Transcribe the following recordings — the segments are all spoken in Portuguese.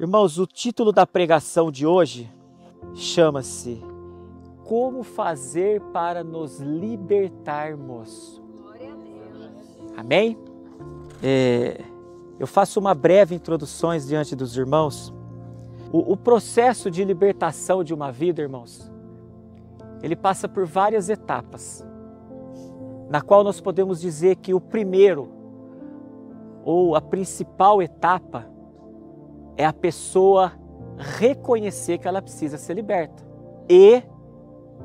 Irmãos, o título da pregação de hoje chama-se Como fazer para nos libertarmos. Amém? Eu faço uma breve introdução diante dos irmãos. O processo de libertação de uma vida, irmãos, ele passa por várias etapas, na qual nós podemos dizer que o primeiro, ou a principal etapa, é a pessoa reconhecer que ela precisa ser liberta e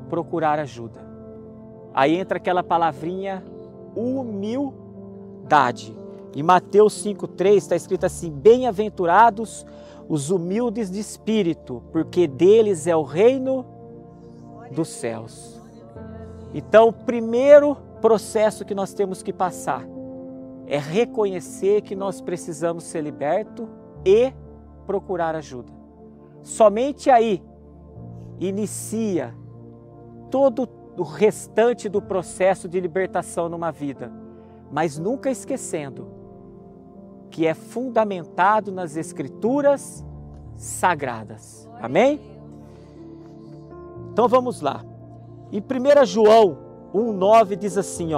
procurar ajuda. Aí entra aquela palavrinha humildade. Em Mateus 5,3 está escrito assim: bem-aventurados os humildes de espírito, porque deles é o reino dos céus. Então, o primeiro processo que nós temos que passar é reconhecer que nós precisamos ser libertos e procurar ajuda. Somente aí inicia todo o restante do processo de libertação numa vida, mas nunca esquecendo que é fundamentado nas Escrituras Sagradas. Amém? Então vamos lá. Em 1 João 1,9 diz assim,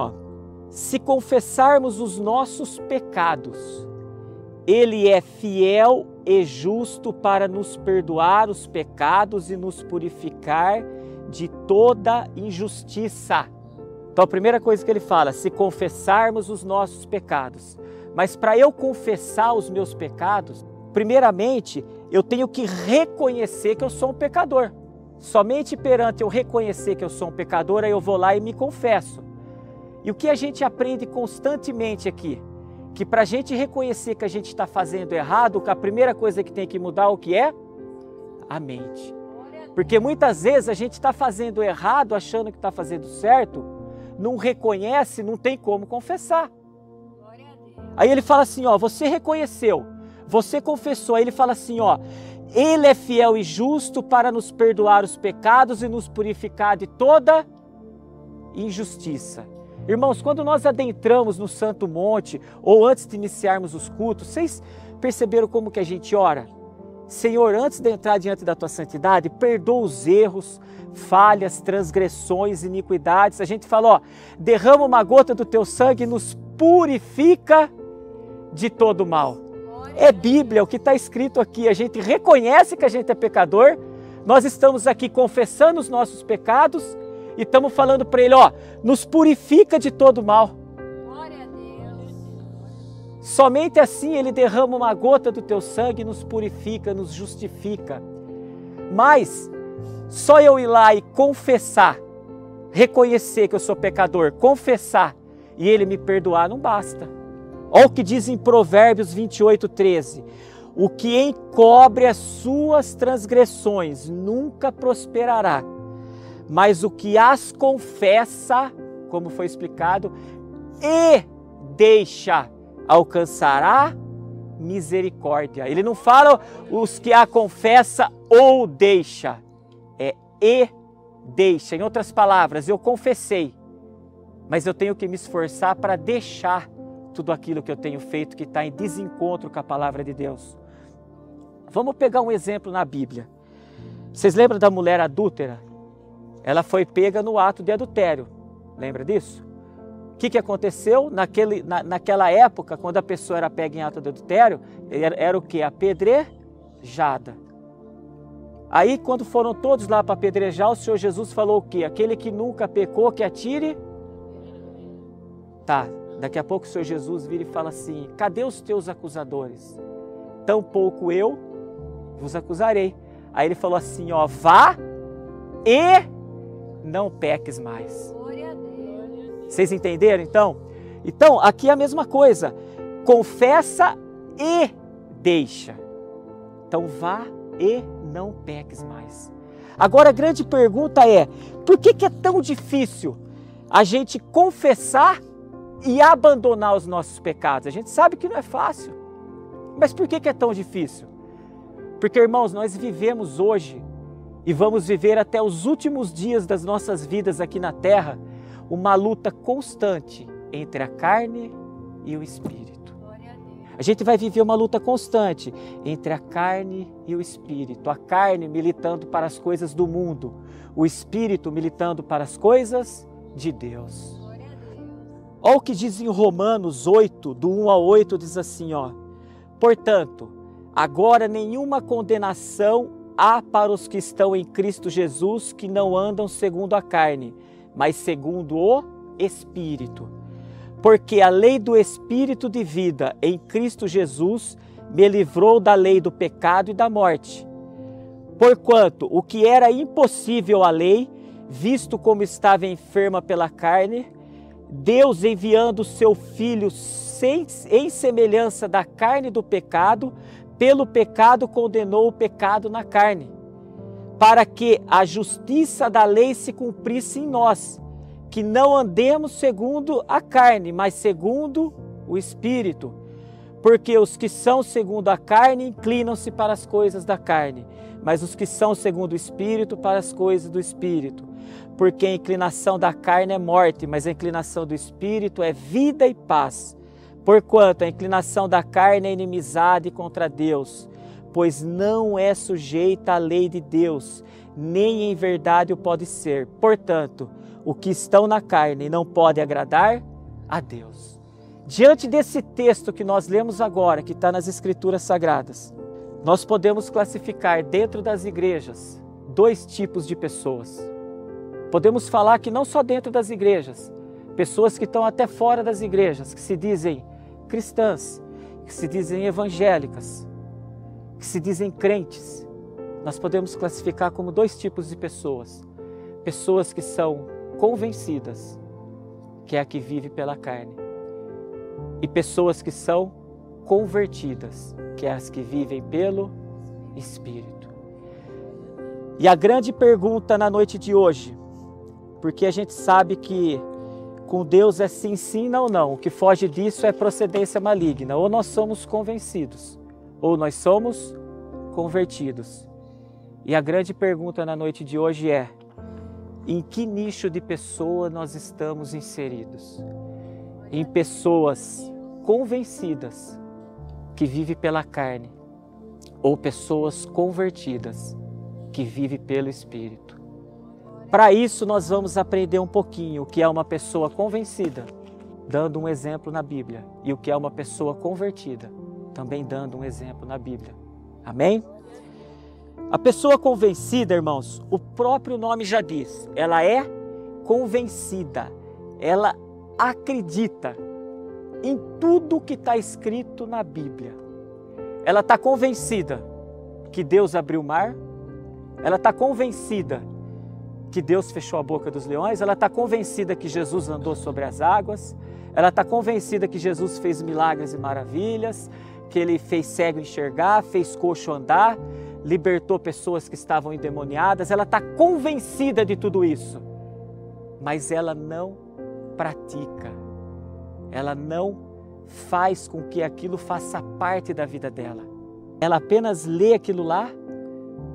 se confessarmos os nossos pecados, Ele é fiel e justo para nos perdoar os pecados e nos purificar de toda injustiça. Então a primeira coisa que ele fala, se confessarmos os nossos pecados. Mas para eu confessar os meus pecados, primeiramente eu tenho que reconhecer que eu sou um pecador. Somente perante eu reconhecer que eu sou um pecador, aí eu vou lá e me confesso. E o que a gente aprende constantemente aqui? Que para a gente reconhecer que a gente está fazendo errado, a primeira coisa que tem que mudar, o que é? A mente. Porque muitas vezes a gente está fazendo errado, achando que está fazendo certo, não reconhece, não tem como confessar. Aí ele fala assim, você reconheceu, você confessou, aí ele fala assim, Ele é fiel e justo para nos perdoar os pecados e nos purificar de toda injustiça. Irmãos, quando nós adentramos no Santo Monte, ou antes de iniciarmos os cultos, vocês perceberam como que a gente ora? Senhor, antes de entrar diante da Tua santidade, perdoa os erros, falhas, transgressões, iniquidades. A gente fala, derrama uma gota do Teu sangue e nos purifica de todo mal. É Bíblia, o que está escrito aqui. A gente reconhece que a gente é pecador, nós estamos aqui confessando os nossos pecados, e estamos falando para Ele, nos purifica de todo mal. Glória a Deus. Somente assim Ele derrama uma gota do Teu sangue, nos purifica, nos justifica. Mas, só eu ir lá e confessar, reconhecer que eu sou pecador, confessar, e Ele me perdoar, não basta. Olha o que diz em Provérbios 28,13. O que encobre as suas transgressões nunca prosperará, mas o que as confessa, como foi explicado, e deixa, alcançará misericórdia. Ele não fala os que a confessa ou deixa, é e deixa. Em outras palavras, eu confessei, mas eu tenho que me esforçar para deixar tudo aquilo que eu tenho feito que está em desencontro com a palavra de Deus. Vamos pegar um exemplo na Bíblia. Vocês lembram da mulher adúltera? Ela foi pega no ato de adultério. Lembra disso? O que aconteceu? Naquela época, quando a pessoa era pega em ato de adultério, era o quê? Apedrejada. Aí, quando foram todos lá para apedrejar, o Senhor Jesus falou o quê? Aquele que nunca pecou, que atire. Tá, daqui a pouco o Senhor Jesus vira e fala assim, cadê os teus acusadores? Tampouco eu vos acusarei. Aí ele falou assim, vá e não peques mais. Glória a Deus. Vocês entenderam então? Então, aqui é a mesma coisa. Confessa e deixa. Então, vá e não peques mais. Agora, a grande pergunta é, por que é tão difícil a gente confessar e abandonar os nossos pecados? A gente sabe que não é fácil. Mas por que é tão difícil? Porque, irmãos, nós vivemos hoje e vamos viver até os últimos dias das nossas vidas aqui na terra uma luta constante entre a carne e o espírito. A gente vai viver uma luta constante entre a carne e o espírito. A carne militando para as coisas do mundo, o espírito militando para as coisas de Deus. Olha o que diz em Romanos 8, do 1 ao 8, diz assim, ó. Portanto, agora nenhuma condenação há para os que estão em Cristo Jesus, que não andam segundo a carne, mas segundo o Espírito. Porque a lei do Espírito de vida em Cristo Jesus me livrou da lei do pecado e da morte. Porquanto o que era impossível à lei, visto como estava enferma pela carne, Deus enviando o seu Filho em semelhança da carne do pecado, pelo pecado condenou o pecado na carne, para que a justiça da lei se cumprisse em nós, que não andemos segundo a carne, mas segundo o Espírito. Porque os que são segundo a carne inclinam-se para as coisas da carne, mas os que são segundo o Espírito para as coisas do Espírito. Porque a inclinação da carne é morte, mas a inclinação do Espírito é vida e paz. Porquanto a inclinação da carne é inimizade contra Deus, pois não é sujeita à lei de Deus, nem em verdade o pode ser. Portanto, o que estão na carne não pode agradar a Deus. Diante desse texto que nós lemos agora, que está nas Escrituras Sagradas, nós podemos classificar dentro das igrejas 2 tipos de pessoas. Podemos falar que não só dentro das igrejas, pessoas que estão até fora das igrejas, que se dizem cristãs, que se dizem evangélicas, que se dizem crentes. Nós podemos classificar como 2 tipos de pessoas. Pessoas que são convencidas, que é a que vive pela carne, e pessoas que são convertidas, que é as que vivem pelo Espírito. E a grande pergunta na noite de hoje, porque a gente sabe que com Deus é sim, sim, não, não. O que foge disso é procedência maligna. Ou nós somos convencidos, ou nós somos convertidos. E a grande pergunta na noite de hoje é: em que nicho de pessoa nós estamos inseridos? Em pessoas convencidas, que vivem pela carne, ou pessoas convertidas, que vivem pelo Espírito? Para isso nós vamos aprender um pouquinho o que é uma pessoa convencida, dando um exemplo na Bíblia, e o que é uma pessoa convertida, também dando um exemplo na Bíblia. Amém? A pessoa convencida, irmãos, o próprio nome já diz, ela é convencida, ela acredita em tudo que está escrito na Bíblia. Ela está convencida que Deus abriu o mar, ela está convencida que Deus fechou a boca dos leões, ela está convencida que Jesus andou sobre as águas, ela está convencida que Jesus fez milagres e maravilhas, que Ele fez cego enxergar, fez coxo andar, libertou pessoas que estavam endemoniadas. Ela está convencida de tudo isso, mas ela não pratica, ela não faz com que aquilo faça parte da vida dela. Ela apenas lê aquilo lá,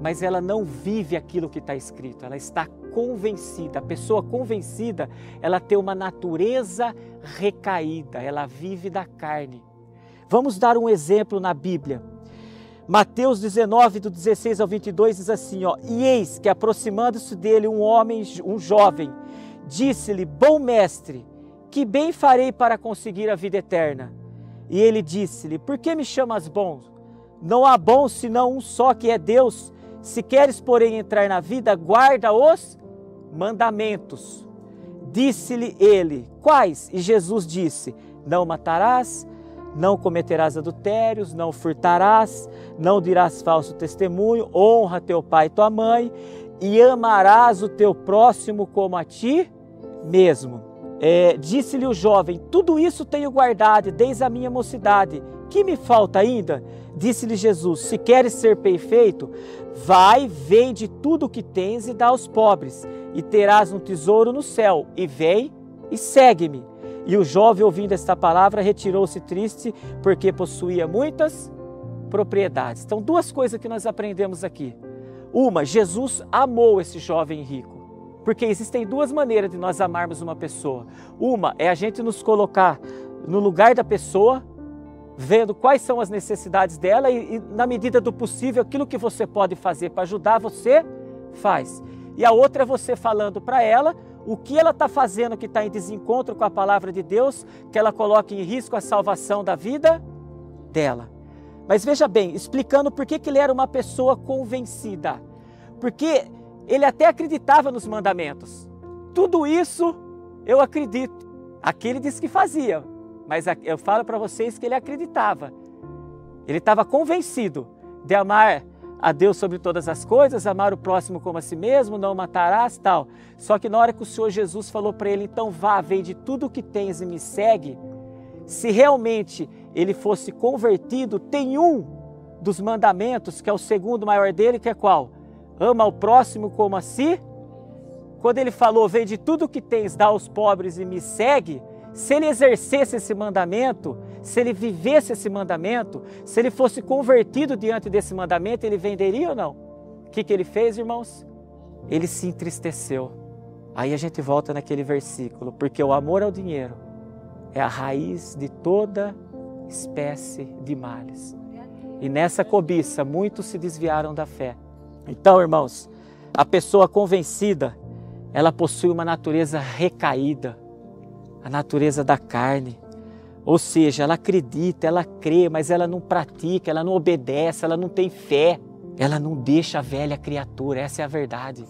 mas ela não vive aquilo que está escrito, ela está convencida. A pessoa convencida, ela tem uma natureza recaída, ela vive da carne. Vamos dar um exemplo na Bíblia. Mateus 19, do 16 ao 22, diz assim, ó: E eis que aproximando-se dele um jovem, disse-lhe: Bom mestre, que bem farei para conseguir a vida eterna? E ele disse-lhe: Por que me chamas bom? Não há bom senão um só, que é Deus. Se queres, porém, entrar na vida, guarda os mandamentos. Disse-lhe ele: Quais? E Jesus disse: Não matarás, não cometerás adultérios, não furtarás, não dirás falso testemunho, honra teu pai e tua mãe, e amarás o teu próximo como a ti mesmo. Disse-lhe o jovem: Tudo isso tenho guardado desde a minha mocidade. Que me falta ainda? Disse-lhe Jesus: Se queres ser perfeito, vai, vende tudo o que tens e dá aos pobres, e terás um tesouro no céu, e vem e segue-me. E o jovem, ouvindo esta palavra, retirou-se triste, porque possuía muitas propriedades. Então, 2 coisas que nós aprendemos aqui. Uma, Jesus amou esse jovem rico, porque existem 2 maneiras de nós amarmos uma pessoa. Uma é a gente nos colocar no lugar da pessoa, vendo quais são as necessidades dela e na medida do possível, aquilo que você pode fazer para ajudar, você faz. E a outra é você falando para ela o que ela está fazendo que está em desencontro com a palavra de Deus, que ela coloque em risco a salvação da vida dela. Mas veja bem, explicando por que ele era uma pessoa convencida. Porque ele até acreditava nos mandamentos. Tudo isso eu acredito. Aqui ele disse que fazia, mas eu falo para vocês que ele acreditava. Ele estava convencido de amar a Deus sobre todas as coisas, amar o próximo como a si mesmo, não matarás, tal. Só que na hora que o Senhor Jesus falou para ele, então vá, vende tudo o que tens e me segue, se realmente ele fosse convertido, tem um dos mandamentos, que é o segundo maior dele, que é qual? Ama o próximo como a si. Quando ele falou, vende tudo o que tens, dá aos pobres e me segue, se ele exercesse esse mandamento, se ele vivesse esse mandamento, se ele fosse convertido diante desse mandamento, ele venderia ou não? O que ele fez, irmãos? Ele se entristeceu. Aí a gente volta naquele versículo, porque o amor ao dinheiro é a raiz de toda espécie de males. E nessa cobiça, muitos se desviaram da fé. Então, irmãos, a pessoa convencida, ela possui uma natureza recaída, a natureza da carne. Ou seja, ela acredita, ela crê, mas ela não pratica, ela não obedece, ela não tem fé. Ela não deixa a velha criatura, essa é a verdade.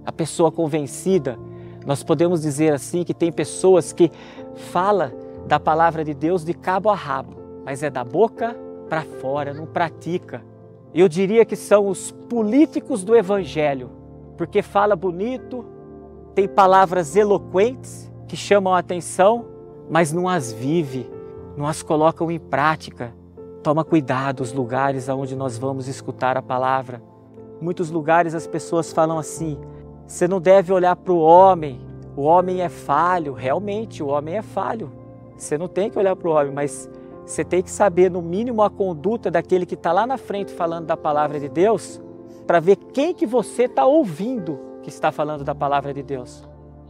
A pessoa convencida, nós podemos dizer assim que tem pessoas que falam da palavra de Deus de cabo a rabo, mas é da boca para fora, não pratica. Eu diria que são os políticos do evangelho, porque fala bonito, tem palavras eloquentes que chamam a atenção, mas não as vive, não as colocam em prática. Toma cuidado os lugares onde nós vamos escutar a palavra. Em muitos lugares as pessoas falam assim, você não deve olhar para o homem é falho. Realmente, o homem é falho. Você não tem que olhar para o homem, mas você tem que saber no mínimo a conduta daquele que está lá na frente falando da palavra de Deus, para ver quem que você está ouvindo que está falando da palavra de Deus.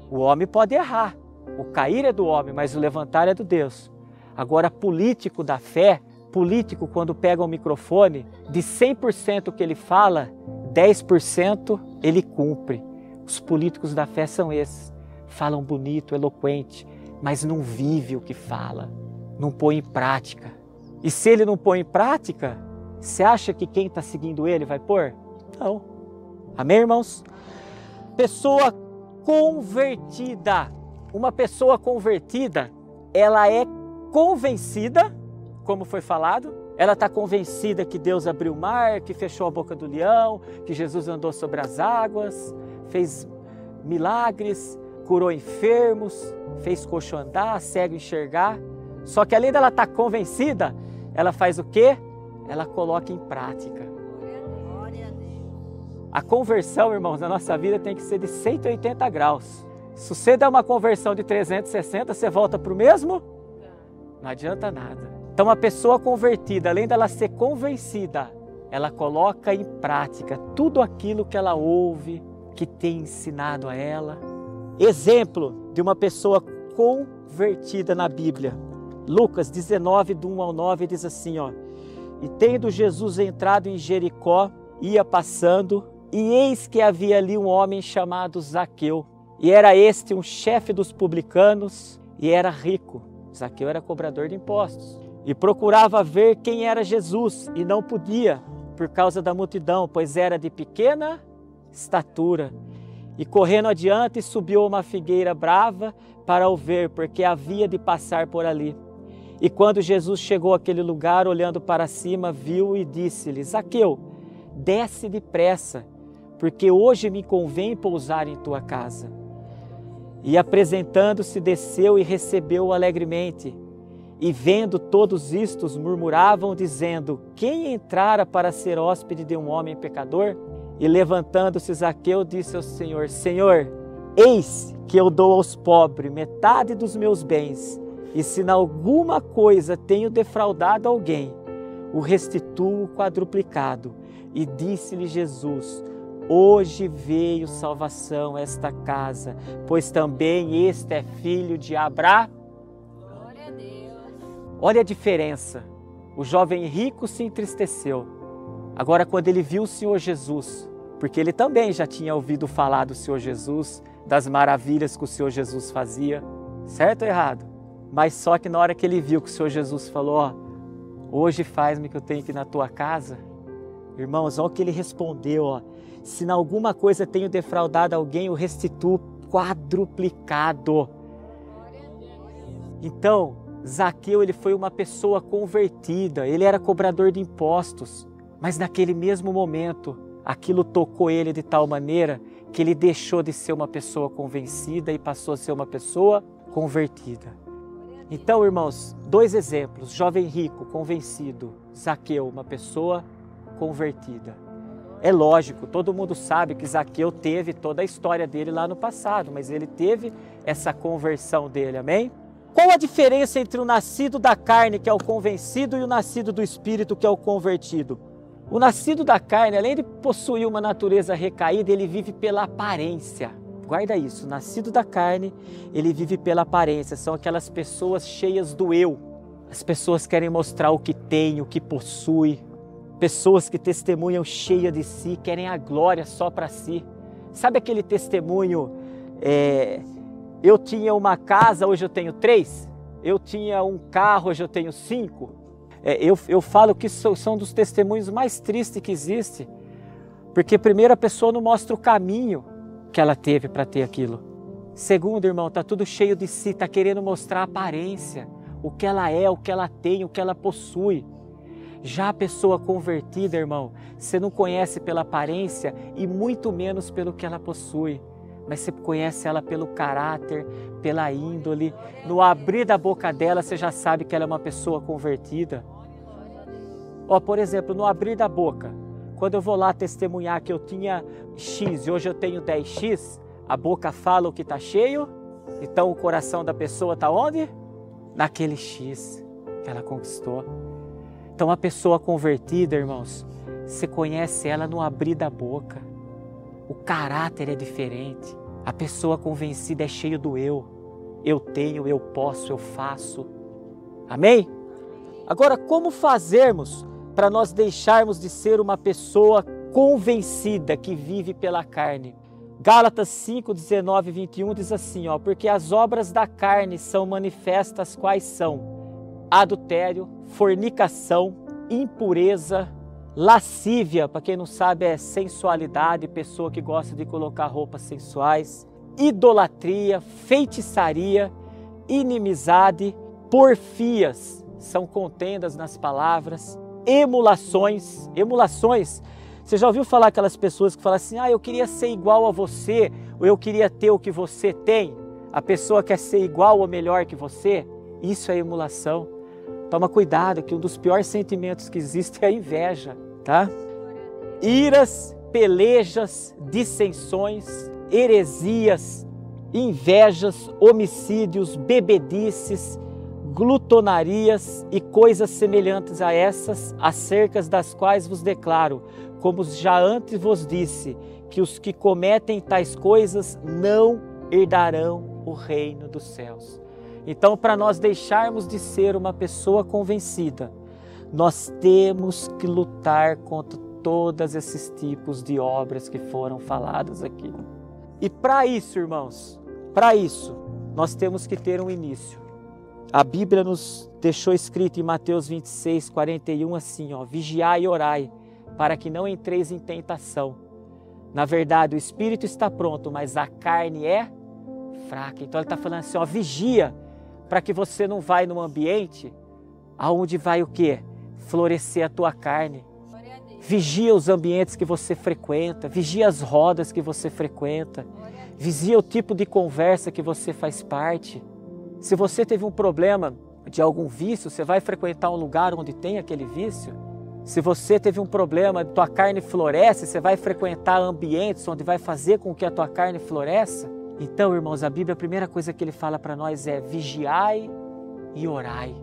O homem pode errar, o cair é do homem, mas o levantar é do Deus. Agora, político da fé, político quando pega o microfone, de 100% que ele fala, 10% ele cumpre. Os políticos da fé são esses, falam bonito, eloquente, mas não vive o que fala, não põe em prática. E se ele não põe em prática, você acha que quem está seguindo ele vai pôr? Não. Amém, irmãos? Pessoa convertida. Uma pessoa convertida, ela é convencida, como foi falado, ela está convencida que Deus abriu o mar, que fechou a boca do leão, que Jesus andou sobre as águas, fez milagres, curou enfermos, fez coxo andar, cego enxergar. Só que além dela estar convencida, ela faz o quê? Ela coloca em prática. A conversão, irmãos, na nossa vida tem que ser de 180 graus. Se você der uma conversão de 360, você volta para o mesmo? Não adianta nada. Então, a pessoa convertida, além dela ser convencida, ela coloca em prática tudo aquilo que ela ouve, que tem ensinado a ela. Exemplo de uma pessoa convertida na Bíblia. Lucas 19, do 1 ao 9, diz assim, ó. E tendo Jesus entrado em Jericó, ia passando, e eis que havia ali um homem chamado Zaqueu. E era este um chefe dos publicanos, e era rico. Zaqueu era cobrador de impostos. E procurava ver quem era Jesus, e não podia, por causa da multidão, pois era de pequena estatura. E correndo adiante, subiu a uma figueira brava para o ver, porque havia de passar por ali. E quando Jesus chegou àquele lugar, olhando para cima, viu e disse-lhe, Zaqueu, desce depressa, porque hoje me convém pousar em tua casa. E apresentando-se, desceu e recebeu-o alegremente. E vendo todos istos, murmuravam, dizendo, quem entrara para ser hóspede de um homem pecador? E levantando-se Zaqueu, disse ao Senhor, Senhor, eis que eu dou aos pobres metade dos meus bens, e se em alguma coisa tenho defraudado alguém, o restituo quadruplicado. E disse-lhe Jesus, hoje veio salvação a esta casa, pois também este é filho de Abraão. Glória a Deus. Olha a diferença. O jovem rico se entristeceu. Agora, quando ele viu o Senhor Jesus, porque ele também já tinha ouvido falar do Senhor Jesus, das maravilhas que o Senhor Jesus fazia, certo ou errado? Mas só que na hora que ele viu que o Senhor Jesus falou, ó, hoje faz-me que eu tenho que ir na tua casa. Irmãos, olha o que ele respondeu, ó. Se em alguma coisa tenho defraudado alguém, eu restituo quadruplicado. Então, Zaqueu, ele foi uma pessoa convertida, ele era cobrador de impostos, mas naquele mesmo momento, aquilo tocou ele de tal maneira que ele deixou de ser uma pessoa convencida e passou a ser uma pessoa convertida. Então, irmãos, 2 exemplos, jovem rico, convencido, Zaqueu, uma pessoa convertida. É lógico, todo mundo sabe que Zaqueu teve toda a história dele lá no passado, mas ele teve essa conversão dele, amém? Qual a diferença entre o nascido da carne, que é o convencido, e o nascido do Espírito, que é o convertido? O nascido da carne, além de possuir uma natureza recaída, ele vive pela aparência. Guarda isso, o nascido da carne, ele vive pela aparência. São aquelas pessoas cheias do eu. As pessoas querem mostrar o que tem, o que possui. Pessoas que testemunham cheia de si, querem a glória só para si. Sabe aquele testemunho, eu tinha uma casa, hoje eu tenho 3? Eu tinha um carro, hoje eu tenho 5? Eu falo que são dos testemunhos mais tristes que existe, porque primeiro a pessoa não mostra o caminho que ela teve para ter aquilo. Segundo, irmão, está tudo cheio de si, está querendo mostrar a aparência, o que ela é, o que ela tem, o que ela possui. Já a pessoa convertida, irmão, você não conhece pela aparência e muito menos pelo que ela possui, mas você conhece ela pelo caráter, pela índole. No abrir da boca dela, você já sabe que ela é uma pessoa convertida. Ó, por exemplo, no abrir da boca, quando eu vou lá testemunhar que eu tinha X e hoje eu tenho 10X, a boca fala o que está cheio, então o coração da pessoa está onde? Naquele X que ela conquistou. Então a pessoa convertida, irmãos, você conhece ela no abrir da boca. O caráter é diferente. A pessoa convencida é cheia do eu. Eu tenho, eu posso, eu faço. Amém? Agora, como fazermos para nós deixarmos de ser uma pessoa convencida que vive pela carne? Gálatas 5, 19 e 21 diz assim, ó, porque as obras da carne são manifestas quais são? Adultério, fornicação, impureza, lascívia, para quem não sabe é sensualidade, pessoa que gosta de colocar roupas sensuais, idolatria, feitiçaria, inimizade, porfias, são contendas nas palavras, emulações, você já ouviu falar aquelas pessoas que falam assim, eu queria ser igual a você, ou eu queria ter o que você tem, a pessoa quer ser igual ou melhor que você, isso é emulação. Toma cuidado que um dos piores sentimentos que existe é a inveja, tá? Iras, pelejas, dissensões, heresias, invejas, homicídios, bebedices, glutonarias e coisas semelhantes a essas, acerca das quais vos declaro, como já antes vos disse, que os que cometem tais coisas não herdarão o reino dos céus. Então, para nós deixarmos de ser uma pessoa convencida, nós temos que lutar contra todos esses tipos de obras que foram faladas aqui. E para isso, irmãos, para isso, nós temos que ter um início. A Bíblia nos deixou escrito em Mateus 26, 41 assim, ó, vigiai e orai, para que não entreis em tentação. Na verdade, o espírito está pronto, mas a carne é fraca. Então ele está falando assim, ó, vigia, para que você não vai num ambiente aonde vai o quê? Florescer a tua carne. Vigia os ambientes que você frequenta, vigia as rodas que você frequenta, vigia o tipo de conversa que você faz parte. Se você teve um problema de algum vício, você vai frequentar um lugar onde tem aquele vício? Se você teve um problema, tua carne floresce, você vai frequentar ambientes onde vai fazer com que a tua carne floresça? Então, irmãos, a Bíblia, a primeira coisa que ele fala para nós é vigiai e orai.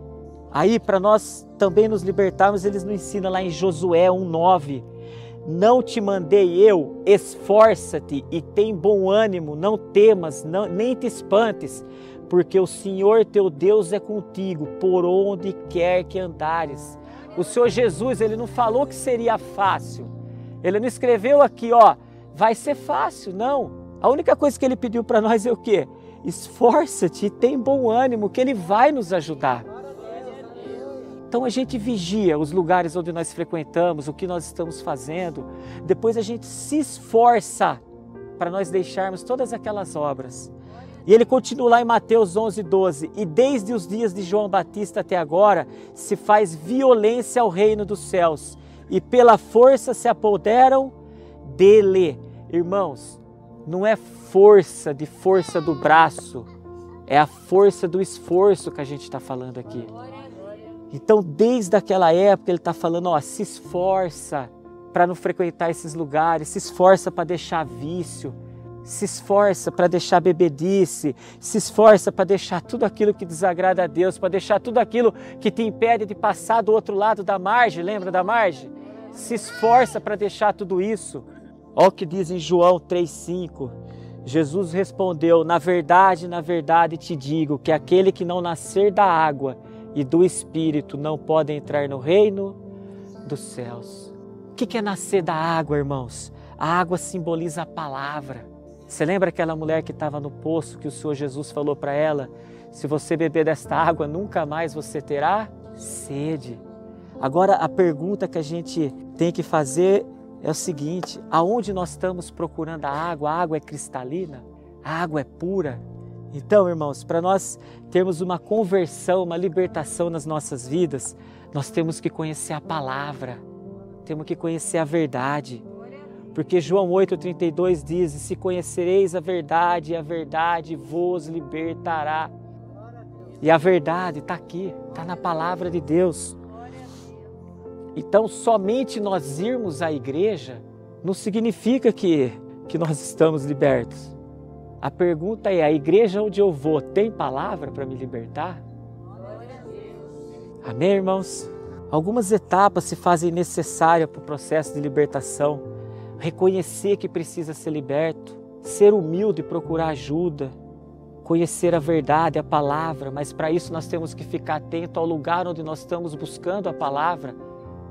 Aí, para nós também nos libertarmos, eles nos ensinam lá em Josué 1,9. Não te mandei eu, esforça-te e tem bom ânimo, não temas, nem te espantes, porque o Senhor teu Deus é contigo, por onde quer que andares. O Senhor Jesus, Ele não falou que seria fácil. Ele não escreveu aqui, ó, vai ser fácil, não. A única coisa que Ele pediu para nós é o quê? Esforça-te e tem bom ânimo, que Ele vai nos ajudar. Então a gente vigia os lugares onde nós frequentamos, o que nós estamos fazendo. Depois a gente se esforça para nós deixarmos todas aquelas obras. E ele continua lá em Mateus 11:12. E desde os dias de João Batista até agora, se faz violência ao reino dos céus, e pela força se apoderam dele. Irmãos, não é força do braço, é a força do esforço que a gente está falando aqui. Então, desde aquela época, ele está falando, ó, se esforça para não frequentar esses lugares, se esforça para deixar vício, se esforça para deixar bebedice, se esforça para deixar tudo aquilo que desagrada a Deus, para deixar tudo aquilo que te impede de passar do outro lado da margem, lembra da margem? Se esforça para deixar tudo isso. Olha o que diz em João 3,5. Jesus respondeu, na verdade te digo, que aquele que não nascer da água e do Espírito não pode entrar no reino dos céus. O que é nascer da água, irmãos? A água simboliza a palavra. Você lembra aquela mulher que estava no poço, que o Senhor Jesus falou para ela, se você beber desta água, nunca mais você terá sede. Agora, a pergunta que a gente tem que fazer é o seguinte, aonde nós estamos procurando a água? A água é cristalina? A água é pura? Então, irmãos, para nós termos uma conversão, uma libertação nas nossas vidas, nós temos que conhecer a palavra, temos que conhecer a verdade. Porque João 8,32 diz, se conhecereis a verdade vos libertará. E a verdade está aqui, está na palavra de Deus. Então, somente nós irmos à igreja não significa que nós estamos libertos. A pergunta é, a igreja onde eu vou tem palavra para me libertar? Amém, irmãos? Algumas etapas se fazem necessárias para o processo de libertação. Reconhecer que precisa ser liberto, ser humilde e procurar ajuda, conhecer a verdade, a palavra, mas para isso nós temos que ficar atento ao lugar onde nós estamos buscando a palavra,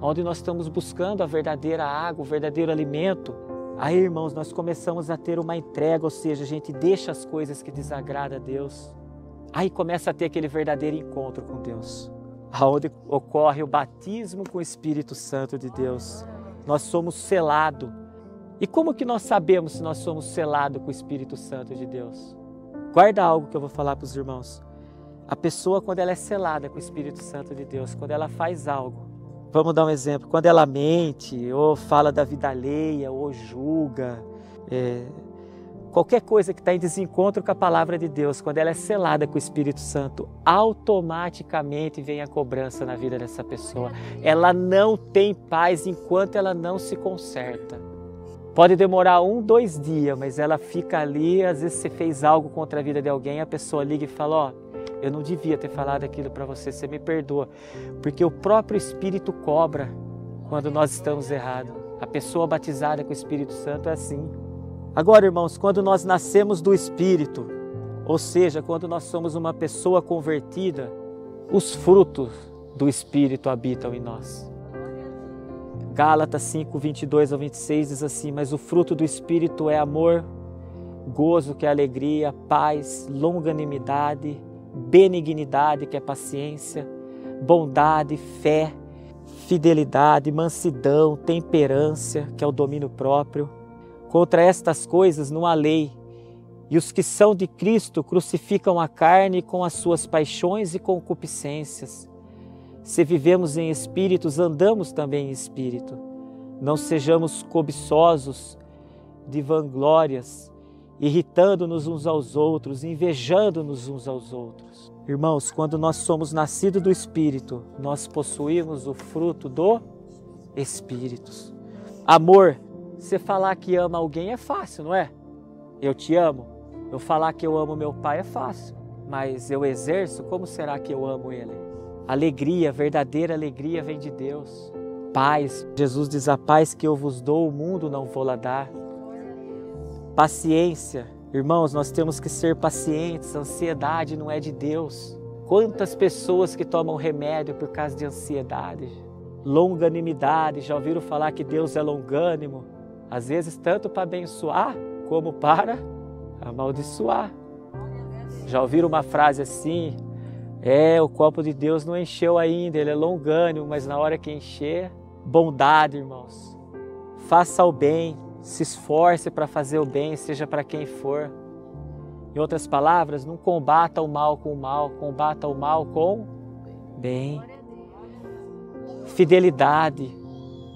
onde nós estamos buscando a verdadeira água, o verdadeiro alimento. Aí, irmãos, nós começamos a ter uma entrega, ou seja, a gente deixa as coisas que desagradam a Deus. Aí começa a ter aquele verdadeiro encontro com Deus, onde ocorre o batismo com o Espírito Santo de Deus. Nós somos selados. E como que nós sabemos se nós somos selados com o Espírito Santo de Deus? Guarda algo que eu vou falar para os irmãos. A pessoa, quando ela é selada com o Espírito Santo de Deus, quando ela faz algo, vamos dar um exemplo, quando ela mente, ou fala da vida alheia, ou julga, qualquer coisa que está em desencontro com a palavra de Deus, quando ela é selada com o Espírito Santo, automaticamente vem a cobrança na vida dessa pessoa. Ela não tem paz enquanto ela não se conserta. Pode demorar 1, 2 dias, mas ela fica ali, às vezes você fez algo contra a vida de alguém, a pessoa liga e fala, ó, eu não devia ter falado aquilo para você, você me perdoa. Porque o próprio Espírito cobra quando nós estamos errados. A pessoa batizada com o Espírito Santo é assim. Agora, irmãos, quando nós nascemos do Espírito, ou seja, quando nós somos uma pessoa convertida, os frutos do Espírito habitam em nós. Gálatas 5, 22 ao 26 diz assim, mas o fruto do Espírito é amor, gozo, que é alegria, paz, longanimidade, benignidade, que é paciência, bondade, fé, fidelidade, mansidão, temperança, que é o domínio próprio. Contra estas coisas não há lei, e os que são de Cristo crucificam a carne com as suas paixões e concupiscências. Se vivemos em espíritos, andamos também em espírito. Não sejamos cobiçosos de vanglórias, irritando-nos uns aos outros, invejando-nos uns aos outros. Irmãos, quando nós somos nascidos do Espírito, nós possuímos o fruto do Espírito. Amor, você falar que ama alguém é fácil, não é? Eu te amo. Eu falar que eu amo meu pai é fácil, mas eu exerço, como será que eu amo ele? Alegria, verdadeira alegria vem de Deus. Paz, Jesus diz, a paz que eu vos dou, o mundo não vou lá dar. Paciência, Irmãos, nós temos que ser pacientes, a ansiedade não é de Deus. Quantas pessoas que tomam remédio por causa de ansiedade? Longanimidade, já ouviram falar que Deus é longânimo? Às vezes tanto para abençoar como para amaldiçoar. Já ouviram uma frase assim? O copo de Deus não encheu ainda, ele é longânimo, mas na hora que encher, bondade, irmãos. Faça o bem, se esforce para fazer o bem, seja para quem for. Em outras palavras, não combata o mal com o mal, combata o mal com bem. Fidelidade,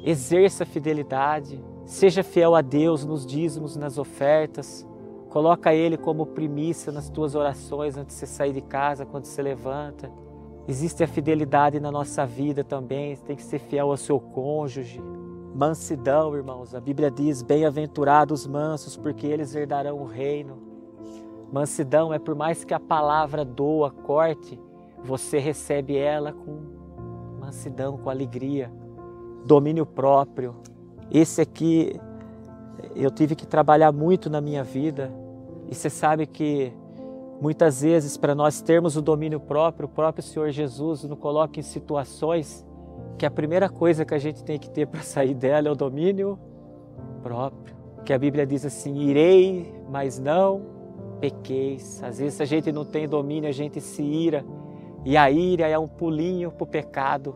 exerça a fidelidade, seja fiel a Deus nos dízimos, nas ofertas. Coloca Ele como primícia nas tuas orações antes de você sair de casa, quando você levanta. Existe a fidelidade na nossa vida também, você tem que ser fiel ao seu cônjuge. Mansidão, irmãos, a Bíblia diz, bem-aventurados os mansos, porque eles herdarão o reino. Mansidão é por mais que a palavra doa, corte, você recebe ela com mansidão, com alegria. Domínio próprio. Esse aqui eu tive que trabalhar muito na minha vida. E você sabe que muitas vezes para nós termos o domínio próprio, o próprio Senhor Jesus nos coloca em situações que a primeira coisa que a gente tem que ter para sair dela é o domínio próprio. Que a Bíblia diz assim, irei, mas não pequeis. Às vezes a gente não tem domínio, a gente se ira. E a ira é um pulinho para o pecado.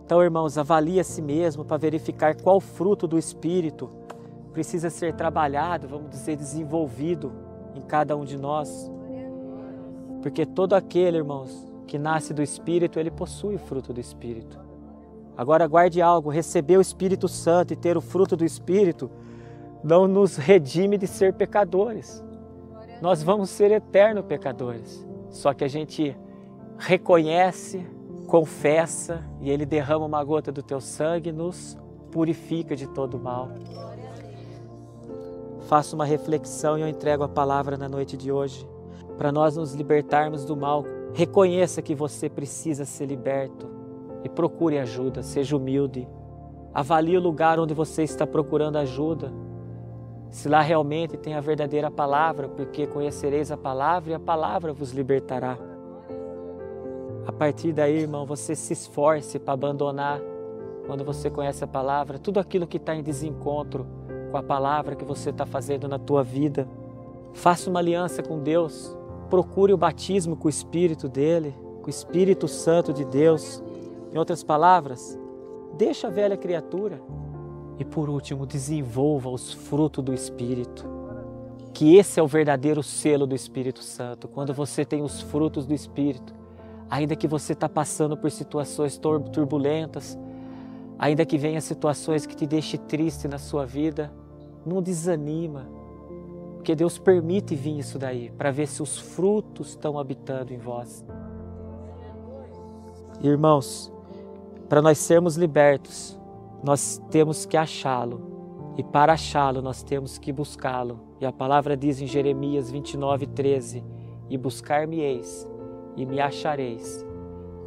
Então, irmãos, avalie a si mesmo para verificar qual fruto do Espírito precisa ser trabalhado, vamos dizer, desenvolvido em cada um de nós. Porque todo aquele, irmãos, que nasce do Espírito, ele possui o fruto do Espírito. Agora guarde algo, receber o Espírito Santo e ter o fruto do Espírito não nos redime de ser pecadores. Nós vamos ser eternos pecadores. Só que a gente reconhece, confessa e Ele derrama uma gota do teu sangue e nos purifica de todo o mal. Faça uma reflexão e eu entrego a palavra na noite de hoje. Para nós nos libertarmos do mal, reconheça que você precisa ser liberto e procure ajuda, seja humilde. Avalie o lugar onde você está procurando ajuda. Se lá realmente tem a verdadeira palavra, porque conhecereis a palavra e a palavra vos libertará. A partir daí, irmão, você se esforce para abandonar, quando você conhece a palavra, tudo aquilo que está em desencontro com a palavra que você está fazendo na tua vida. Faça uma aliança com Deus, procure o batismo com o Espírito dele, com o Espírito Santo de Deus. Em outras palavras, deixa a velha criatura. E por último, desenvolva os frutos do Espírito. Que esse é o verdadeiro selo do Espírito Santo. Quando você tem os frutos do Espírito, ainda que você está passando por situações turbulentas, ainda que venha situações que te deixem triste na sua vida, não desanima. Porque Deus permite vir isso daí, para ver se os frutos estão habitando em vós. Irmãos, para nós sermos libertos, nós temos que achá-lo. E para achá-lo, nós temos que buscá-lo. E a palavra diz em Jeremias 29:13, e buscar-me-eis, e me achareis,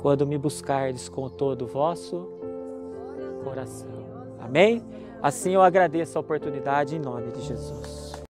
quando me buscardes com todo o vosso coração. Amém? Assim eu agradeço a oportunidade em nome de Jesus.